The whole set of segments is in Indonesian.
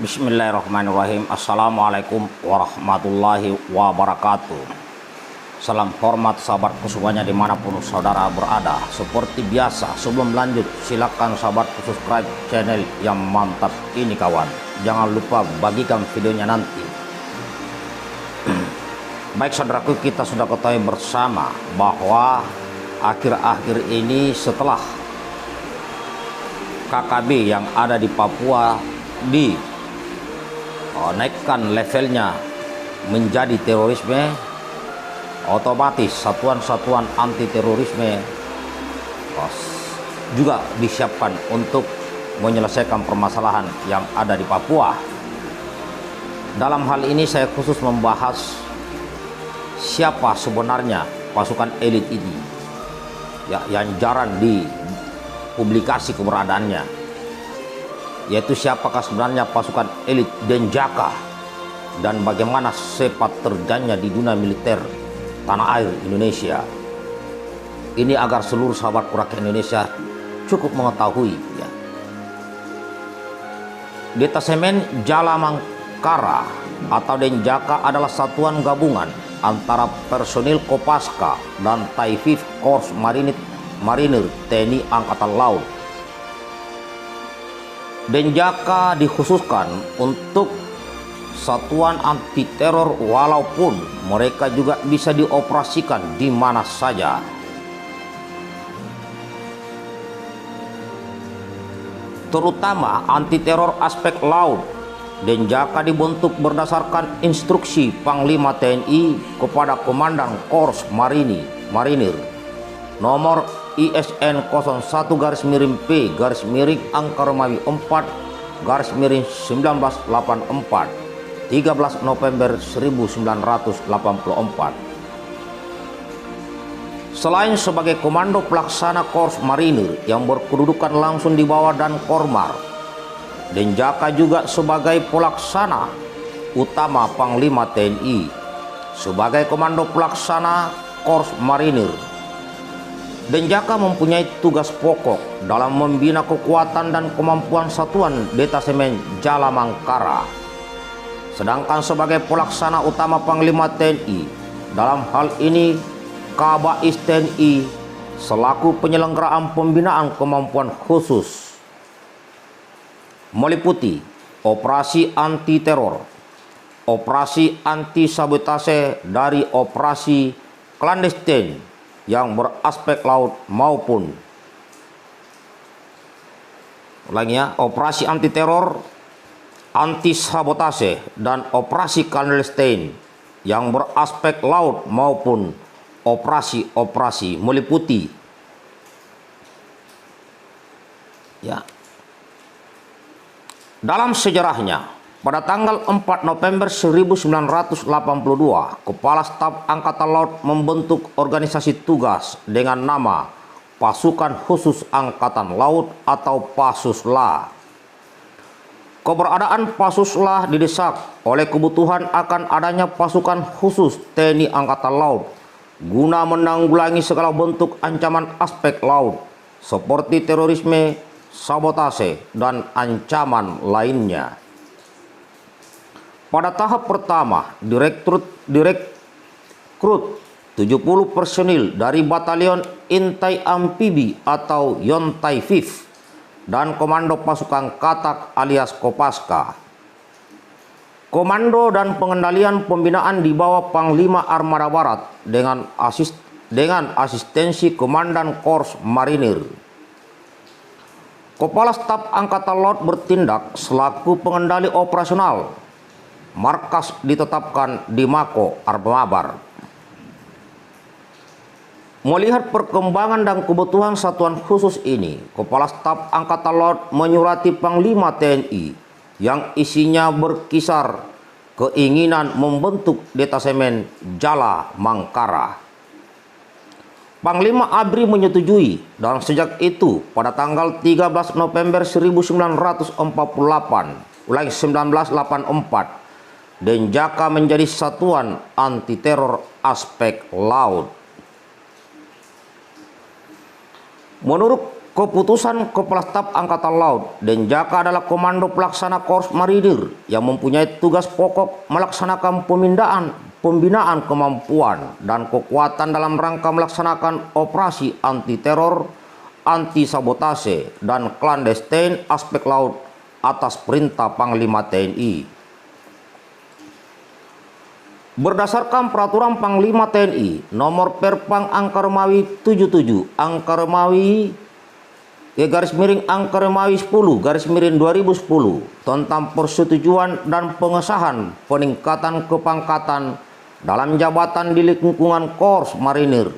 Bismillahirrahmanirrahim. Assalamualaikum warahmatullahi wabarakatuh. Salam hormat sahabatku semuanya dimanapun saudara berada. Seperti biasa, sebelum lanjut silakan sahabatku subscribe channel yang mantap ini kawan. Jangan lupa bagikan videonya nanti. Baik saudaraku, kita sudah ketahui bersama bahwa akhir-akhir ini setelah KKB yang ada di Papua naikkan levelnya menjadi terorisme, otomatis satuan-satuan anti terorisme juga disiapkan untuk menyelesaikan permasalahan yang ada di Papua. Dalam hal ini saya khusus membahas siapa sebenarnya pasukan elit ini ya, yang jarang dipublikasi keberadaannya, yaitu siapakah sebenarnya pasukan elit Denjaka dan bagaimana sepak terjangnya di dunia militer tanah air Indonesia. Ini agar seluruh sahabat rakyat Indonesia cukup mengetahui ya. Detasemen Jala Mangkara atau Denjaka adalah satuan gabungan antara personil Kopaska dan Taifif Korps Marinir TNI Angkatan Laut. Denjaka dikhususkan untuk satuan anti teror walaupun mereka juga bisa dioperasikan di mana saja. Terutama anti teror aspek laut. Denjaka dibentuk berdasarkan instruksi Panglima TNI kepada Komandan Korps Marinir nomor ISN 01-P angka Romawi 4-1984 13 November 1984. Selain sebagai komando pelaksana Korps Marinir yang berkedudukan langsung di bawah dan Kormar, Denjaka juga sebagai pelaksana utama Panglima TNI sebagai komando pelaksana Korps Marinir. Denjaka mempunyai tugas pokok dalam membina kekuatan dan kemampuan satuan detasemen Jala Mangkara. Sedangkan sebagai pelaksana utama Panglima TNI, dalam hal ini Kabais TNI selaku penyelenggaraan pembinaan kemampuan khusus meliputi operasi anti teror, operasi anti sabotase dari operasi clandestine yang beraspek laut maupun operasi anti teror, anti sabotase dan operasi clandestine yang beraspek laut maupun operasi-operasi meliputi dalam sejarahnya. Pada tanggal 4 November 1982, Kepala Staf Angkatan Laut membentuk organisasi tugas dengan nama Pasukan Khusus Angkatan Laut atau Pasusla. Keberadaan Pasusla didesak oleh kebutuhan akan adanya pasukan khusus TNI Angkatan Laut guna menanggulangi segala bentuk ancaman aspek laut seperti terorisme, sabotase, dan ancaman lainnya. Pada tahap pertama, direkrut 70 personil dari Batalion Intai Amfibi atau Yontaifif dan Komando Pasukan Katak alias Kopaska. Komando dan pengendalian pembinaan di bawah Panglima Armada Barat dengan asistensi Komandan Korps Marinir. Kepala Staf Angkatan Laut bertindak selaku pengendali operasional. Markas ditetapkan di Mako Armabar. Melihat perkembangan dan kebutuhan satuan khusus ini, Kepala Staf Angkatan Laut menyurati Panglima TNI yang isinya berkisar keinginan membentuk detasemen Jala Mangkara. Panglima ABRI menyetujui dan sejak itu pada tanggal 13 November 1984 Denjaka menjadi satuan anti teror aspek laut. Menurut Keputusan Kepala Staf Angkatan Laut Denjaka adalah komando pelaksana Korps Marinir yang mempunyai tugas pokok melaksanakan pembinaan kemampuan dan kekuatan dalam rangka melaksanakan operasi anti-teror, anti-sabotase, dan klandestin aspek laut atas perintah Panglima TNI. Berdasarkan Peraturan Panglima TNI Nomor Perpang Angka Romawi 77 Angka Romawi Angka Romawi 10 2010 tentang persetujuan dan pengesahan peningkatan kepangkatan dalam jabatan di lingkungan Korps Marinir,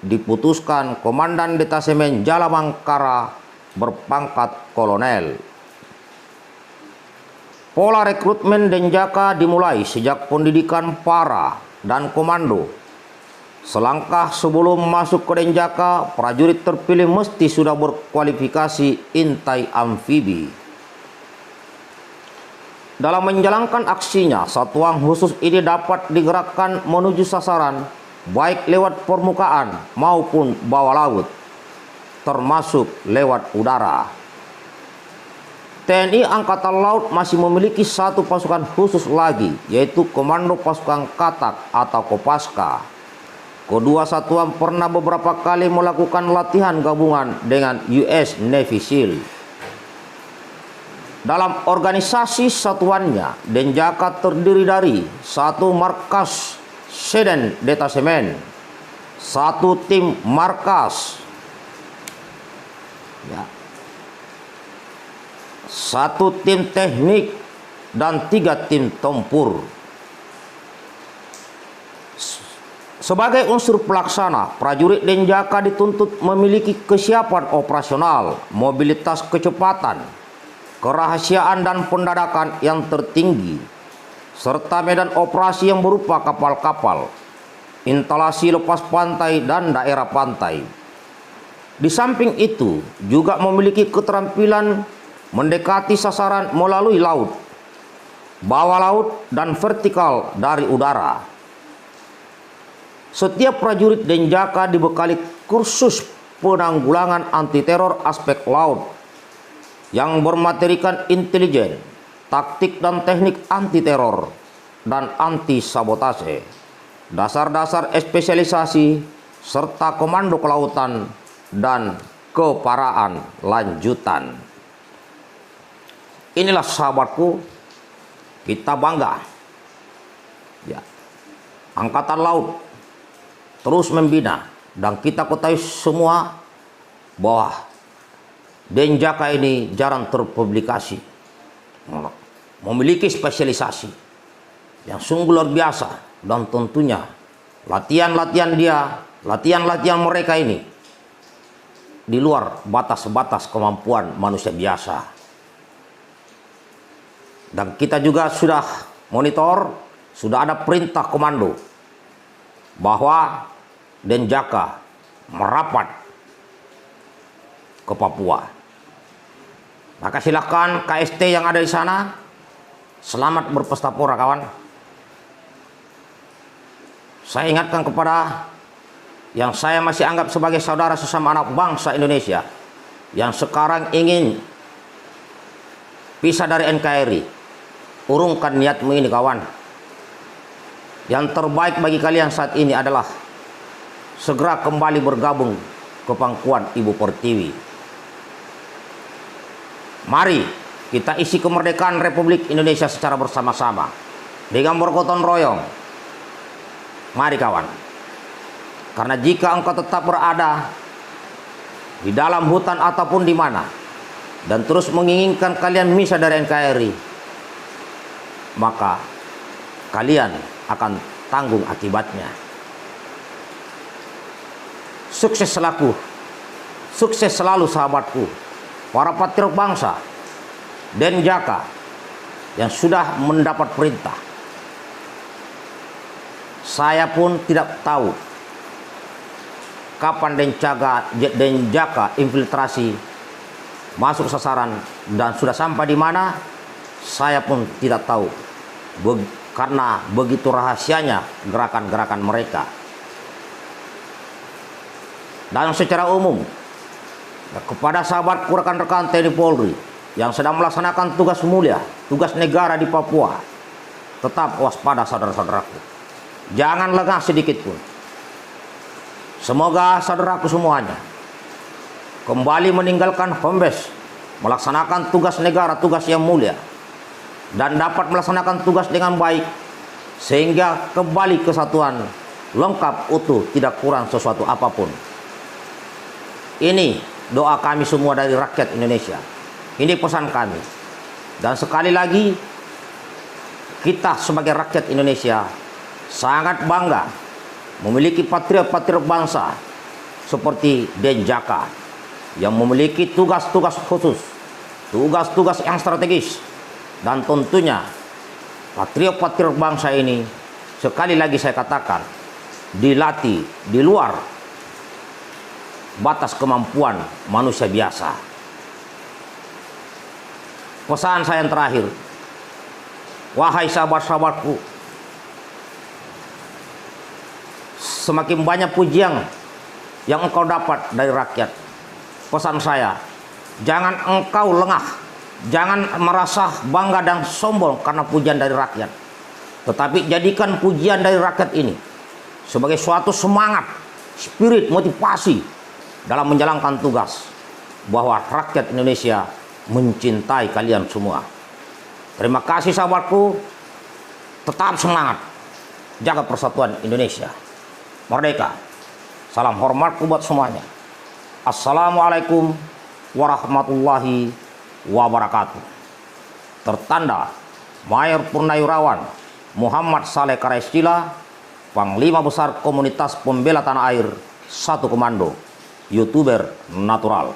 diputuskan Komandan Detasemen Jala Mangkara berpangkat kolonel. Pola rekrutmen Denjaka dimulai sejak pendidikan para dan komando. Selangkah sebelum masuk ke Denjaka, prajurit terpilih mesti sudah berkualifikasi intai amfibi. Dalam menjalankan aksinya, satuan khusus ini dapat digerakkan menuju sasaran, baik lewat permukaan maupun bawah laut, termasuk lewat udara. TNI Angkatan Laut masih memiliki satu pasukan khusus lagi, yaitu Komando Pasukan Katak atau Kopaska. Kedua satuan pernah beberapa kali melakukan latihan gabungan dengan US Navy SEAL. Dalam organisasi satuannya, Denjaka terdiri dari satu markas Sedan Detasemen, satu tim markas, satu tim teknik, dan 3 tim tempur. Sebagai unsur pelaksana, prajurit Denjaka dituntut memiliki kesiapan operasional, mobilitas kecepatan, kerahasiaan dan pendadakan yang tertinggi, serta medan operasi yang berupa kapal-kapal, instalasi lepas pantai dan daerah pantai. Di samping itu, juga memiliki keterampilan mendekati sasaran melalui laut, bawah laut, dan vertikal dari udara. Setiap prajurit Denjaka dibekali kursus penanggulangan anti-teror aspek laut yang bermaterikan intelijen, taktik dan teknik anti-teror, dan anti-sabotase, dasar-dasar spesialisasi, serta komando kelautan dan keparaan lanjutan. Inilah sahabatku, kita bangga. Ya, Angkatan Laut terus membina, dan kita ketahui semua bahwa Denjaka ini jarang terpublikasi, memiliki spesialisasi yang sungguh luar biasa, dan tentunya latihan-latihan mereka ini di luar batas-batas kemampuan manusia biasa. Dan kita juga sudah monitor, sudah ada perintah komando bahwa Denjaka merapat ke Papua. Maka silakan KST yang ada di sana, selamat berpesta pora kawan. Saya ingatkan kepada yang saya masih anggap sebagai saudara sesama anak bangsa Indonesia yang sekarang ingin pisah dari NKRI, urungkan niatmu ini kawan. Yang terbaik bagi kalian saat ini adalah segera kembali bergabung ke pangkuan Ibu Pertiwi. Mari kita isi kemerdekaan Republik Indonesia secara bersama-sama dengan bergotong royong. Mari kawan, karena jika engkau tetap berada di dalam hutan ataupun di mana dan terus menginginkan kalian misah dari NKRI, maka kalian akan tanggung akibatnya. Sukses selalu sahabatku, para patriot bangsa Denjaka yang sudah mendapat perintah. Saya pun tidak tahu kapan Denjaka infiltrasi masuk sasaran dan sudah sampai di mana, saya pun tidak tahu. Karena begitu rahasianya gerakan-gerakan mereka. Dan secara umum, Nah, kepada sahabat rekan-rekan TNI Polri yang sedang melaksanakan tugas mulia, tugas negara di Papua, tetap waspada saudara-saudaraku. Jangan lengah sedikit pun. Semoga saudaraku semuanya kembali meninggalkan home base, melaksanakan tugas negara, tugas yang mulia, dan dapat melaksanakan tugas dengan baik, sehingga kembali kesatuan lengkap, utuh, tidak kurang sesuatu apapun. Ini doa kami semua dari rakyat Indonesia. Ini pesan kami. Dan sekali lagi, kita sebagai rakyat Indonesia sangat bangga memiliki patriot-patriot bangsa seperti Denjaka yang memiliki tugas-tugas khusus, tugas-tugas yang strategis. Dan tentunya patriot-patriot bangsa ini, sekali lagi saya katakan, dilatih di luar batas kemampuan manusia biasa. Pesan saya yang terakhir, wahai sahabat-sahabatku, semakin banyak pujian yang engkau dapat dari rakyat. Pesan saya, jangan engkau lengah, jangan merasa bangga dan sombong karena pujian dari rakyat, tetapi jadikan pujian dari rakyat ini sebagai suatu semangat, spirit, motivasi dalam menjalankan tugas, bahwa rakyat Indonesia mencintai kalian semua. Terima kasih sahabatku, tetap semangat, jaga persatuan Indonesia. Merdeka. Salam hormatku buat semuanya. Assalamualaikum warahmatullahi wabarakatuh. Tertanda Mayor Purnawirawan Muhammad Saleh Karaistila, Panglima Besar Komunitas Pembela Tanah Air 1 Komando, YouTuber natural.